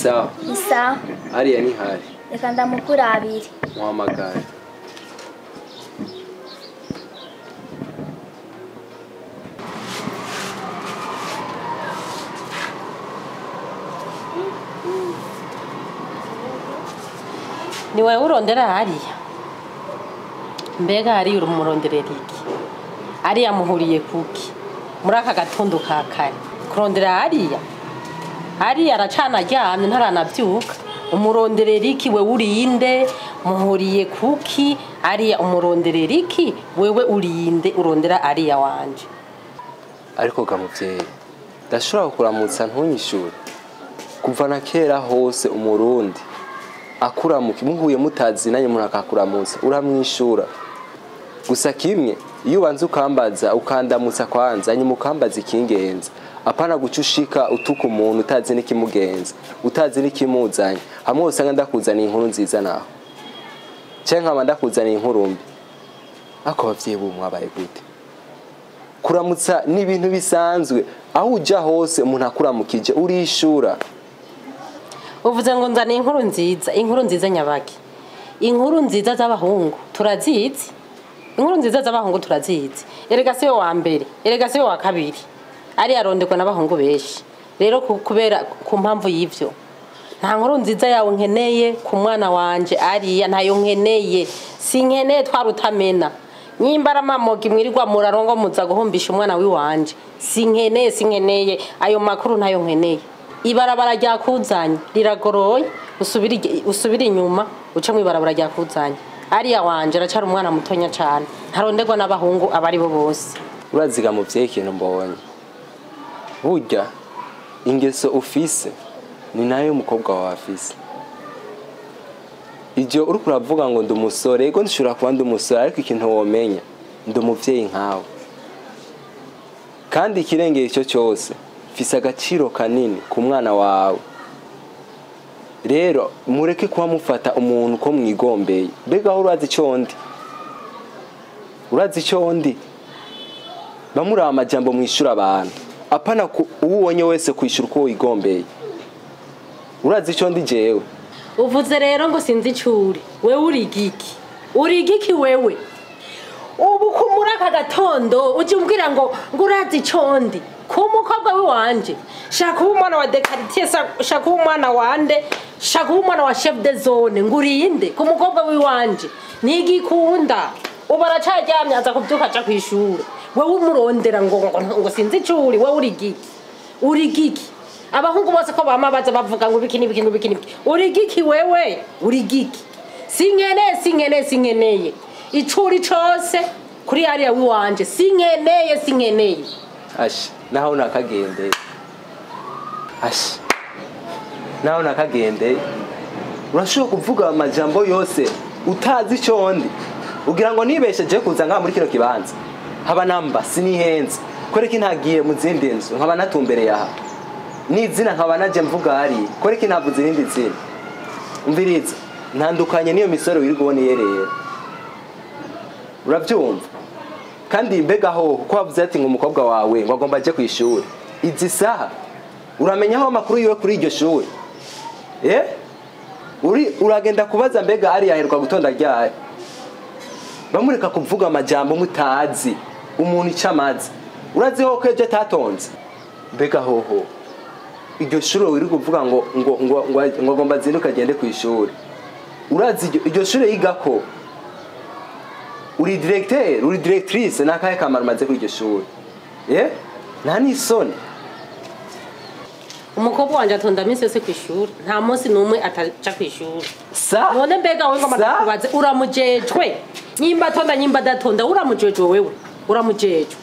Isa. Isa. Hariya ni hari. Reka ndamukurabire. Muhamagara. Ni wewe urondera hariya? Mbega hari urumuronderera iki? Hariya muhuriye kuki? Muri aka gatondo ka kare. Kurondera hariya? Hariya aracana aryamye ntaranavyuka. Umuronderera iki wewe urinde? Muhuriye kuki? Hariya umuronderera iki? Wewe urinde urondera hariya wanje. Ariko gamuvyeyi, ndashobora kukuramutsa ntunyishure. Kuva na kera hose umurundi akuramuka muhuye mutazi nanye umuntu akakuramutsa uramwishura. Gusa kimwe iyo ubanza ukambaza ukandamutsa kwanza hanyuma ukambaza ikingenza, apana guca ushika utuka umuntu utazi n'ikimugenza, utazi n'ikimuzanye, hamwe usanga ndakuzaniye inkuru nziza naho canke nkaba ndakuzaniye inkuru mbi. Ako bavyeyi bo mwabaye gute? Kuramutsa ni ibintu bisanzwe, aho uja hose umuntu akuramukije urishura. Uvuze ngo nzane inkuru nziza nyabaki. Inkuru nziza z'abahungu turazizi. Inkuru nziza z'abahungu turazizi. Erega siyo wa mbere, erega siyo wa kabiri. Ari arondekwa n'abahungu beshi. Rero kubera ku mpamvu y'ivyo. Nta nkuru nziza yawe nkeneye ku mwana wanje ariya ntayo nkeneye. Sinkeneye twarutamena. Nyimbara mamogi mwirirwa murarongo muza guhumbisha umwana wiwanje. Sinkeneye ayo makuru ntayo nkeneye. Ibarabara ryakuzanye riragoroye usubira inyuma uca mu ibarabara ryakuzanye. Ariya wanje aracara umwana mutonya cyane ntaronderwa n'abahungu abari bo bose. Uraziga mu vyeyi ikintu mbonye, burya ingeso ufise ni nayo umukobwa wawe afise. Ivyo uriko uravuga ngo ndi umusore, ego ndishobora kuba ndi umusore, ariko ikintu womenya ndi umuvyeyi nkawe, kandi ikirengeye ico cyose fise agaciro kanini ku mwana wawe. Rero mureke kuba mufata umuntu ko mwigombeye. Mbega aho urazi ico ndi bamura amajambo mwishura abantu, apana uwonye wese kwishura uko wigombeye. Urazi ico ndi jewe. Uvuze rero ngo sinzi icuri, wewe uri igiki wewe? Ubu kumura aka gatondo uje umbwira ngo urazi ico ndi ku mukobwa wiwanje. Shaka umwana wa dekaritiye, shaka umwana wande, shaka umwana wa chef de zone, ngurinde ku mukobwa wiwanje nigikunda. Ubara caryamye aza kuvyuka aja kwishura. Wewe umurondera ngo sinzi icuri, wewe uri giki? Abahungu bose ko bamabaza bavuga ngo bikini. Uri giki wewe? Uri giki? Sinkeneye. Icuri cose kuri hariya wiwanje sinkeneye. Ashi, naho nakagendeye. Naho nakagendeye. Urashobora kuvuga amajambo yose utazi ico ndi. Ugira ngo nibesheje kuza ngaha muri kino kibanza. Haba namba sinihenze. Koreki ntagiye mu zindi nzu nkaba natumbereye aha. Nizina nkaba naje mvuga hari. Koreki ntavuze irindi zina. Umviriza, ntandukanye niyo misoro wiri kuboneye rero. Uravyumva? Kandi mbega ho ko wavuze ati ngo umukobwa wawe ngo agomba aje kwishura. Izi saha uramenya aho amakuru yiwe kuri iryo shuri? Uragenda kubaza mbega ari yaheruka gutonda ryari? Bamureka kuvuga amajambo mutazi umuntu icamazi. Urazi ho ko ejo atatonze? Mbega hoho iryo shuri wiri kuvuga ngo agomba azinduka agende kwishura. Urazi iryo shuri yigako uri directeur, uri directrice nakahe kamaro maze kuri iryo shuri? Nani isoni? Umukobwa wanje atonda minsi yose kwishura, nta munsi numwe ataja kwishura. None mbega wewe ngoma ndakubaze uramujejwe? Nyimba atonda nyimba adatonda uramujejwe wewe? Uramujejwe.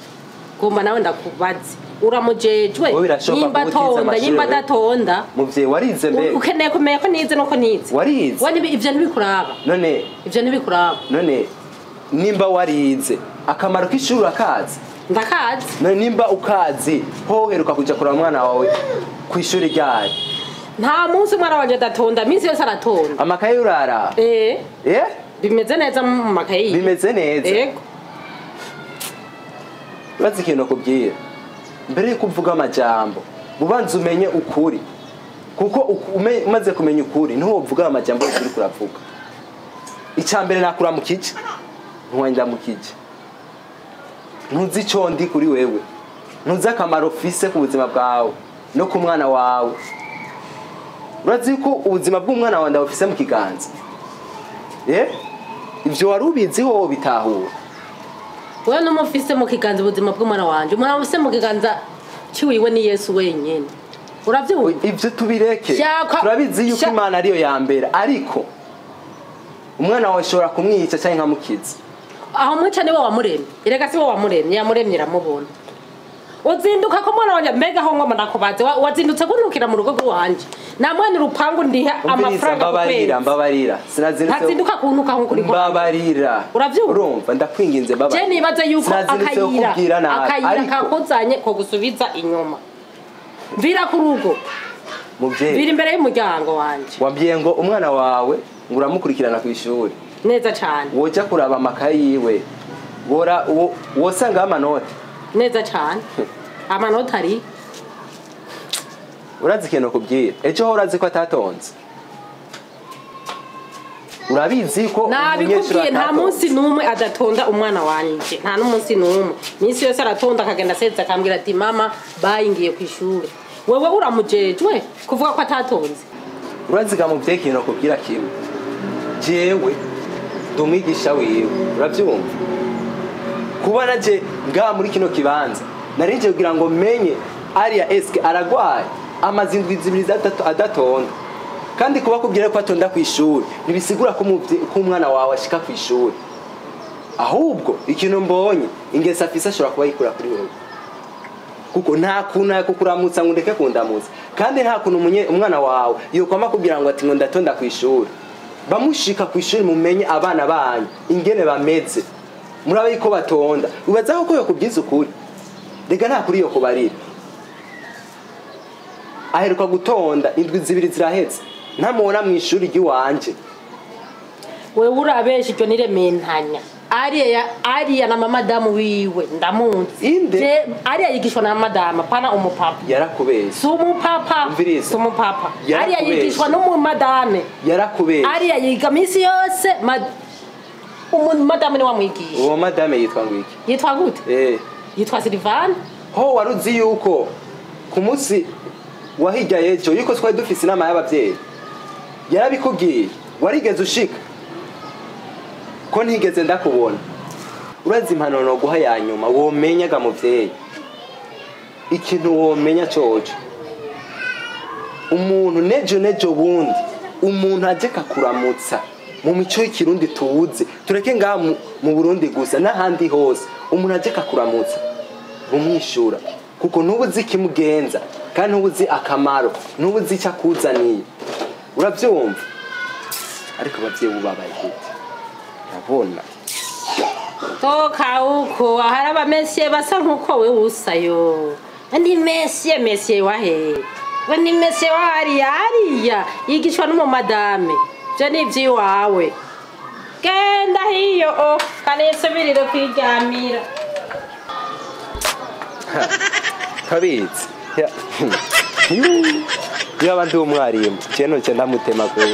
Gomba nawe ndakubaze. Uramujejwe? Nyimba atonda nyimba adatonda. Muvyeyi warize mbega? Ukeneye kumenya ko nize nuko nize. Warize? Wani ivyo ntibikuraba. None ivyo ntibikuraba. None nimba warize akamaro k'ishuri akazi? Ndakazi. None nimba ukazi hoheruka kuja kuraba mwana wawe kwishuri ryari? Nta munsi mwana wanje adatonda, minsi yose aratonda. Amakaye urara? Bimeze neza mu makaye. Bimeze neza? Yego. Urazi ikintu kubwira? Mbere yo kuvuga amajambo ubanza umenye ukuri. kuko umaze kumenya ukuri niho uvuga amajambo yose uri kuravuga. Icambere nakura mu kice nkwenda mu kice, ntuzi ico ndi kuri wewe, ntuzi akamaro ufise ku buzima bwawe no ku mwana wawe. Urazi ko ubuzima bw'umwana wawe ndabufise mu kiganza. Ivyo wari ubiziho bitahura. Wewe numufise mu kiganza ubuzima bw'umwana wanje, umwana ufise mu kiganza ciwiwe ni Yesu wenyene. Uravyumva? Ivyo tubireke. Turabizi yuko Imana ariyo ya mbere, ariko umwana wawe ashobora kumwica cyangwa nkamukiza. Aho mwica niwe wamuremye. Erega si we wamuremye, yamuremye iramubona. Uzinduka ko mwana wanje mbega aho ngoma ndakubaze wazindutse kunukira mu rugo rwanje. Namwe urupangu ndiha amafaranga kukwezi. Mbabarira. Ntazinduka kuntuka nko kuri. Mbabarira. Uravyumva? Urumva ndakwinginze mbabarira. Je nibaze yuko akayira kakozanye ko gusubiza inyuma. Mvira ku rugo. Muvyeyi. Vira imbere y'umuryango wanje. Wabwiye ngo umwana wawe nguramukurikirana ku ishuri. Neza cyane. Woja kuraba amakayi yiwe. Wosanga amanota. Neza cyane. Amanota ari. Urazi ikintu kubwira. Ejo ho urazi ko atatonze. Urabizi ko nabikubwiye nta munsi numwe adatonda umwana wanje. Nta n'umunsi numwe. Minsi yose aratonda akagenda seza akambwira ati mama bayingiye ku ishuri. Wewe uramujejwe kuvuga ko atatonze. Urazi ga muvye ikintu kubwira kimwe. Jewe ndumwigisha wiwe. Uravyumva? Kubona je nga muri kino kibanza narinje kugira ngo menye Aria eske aragwaye amazindwi zibiri zatatu adatonda, kandi kuba kubwira ko atonda ku ishuri nibisigura ko umwana wawe ashika ku ishuri. Ahubwo ikintu mbonye ingesa afisa ashobora kuba yikura kuri wewe, kuko nta kuna kukuramutsa ngo ndeke kundamutsa, kandi nta kuntu umwana wawe yokwama kugira ngo ati ngo ndatonda ku ishuri. Bamushika ku ishuri mumenye abana banyu ingene bameze, murabe ko batonda. Ubazaho ko yokubyiza ukuri, rega nta kuri yo kubarira. Aheruka gutonda indwi zibiri zirahetse ntamubona mu ishuri ry'iwanje. Wewe urabeshi cyo nirementanya. Aria na mama damu wiwe ndamunzi. Inde Aria yigishwa na madama pana umupapa. Yarakubeshye. Sumupapa. Sumupapa. Aria yigishwa no mu madame. Yarakubeshye. Aria yiga misi yose madame ni wamwigisha. Uwo madame yitwa ngwiki? Yitwa gute? Yitwa Silvana. Ho waruzi yuko ku munsi wahijya yejo yuko twari dufise inama y'abavyeyi. Yarabikubwiye warigeze ushika ko ntigeze ndakubona. Urazi impanuro guha ya nyuma womenyaga muvyeyi, ikintu womenya coco umuntu nejo bundi umuntu aje kakuramutsa mu mico y'ikirundi tuwuze, tureke ngaha mu Burundi gusa n'ahandi hose umuntu aje kakuramutsa bumwishura, kuko ntubuzi kimugenza kandi ntubuzi akamaro, ntubuzi icyo akuzaniye. Uravyumva? Ariko abavyeyi bubabaye gute? Urabona toka uko haraba Messi basa nkuko we usayo. Ndi Messi wahe? Ndi Messi wa Aria yigishwa no mu madame. Je nivyi wawe. Genda hiyo kanesubirire kwigamira. Kabitsi. Yaba ndi umwarimu, cyeno cyenda mutema kwe.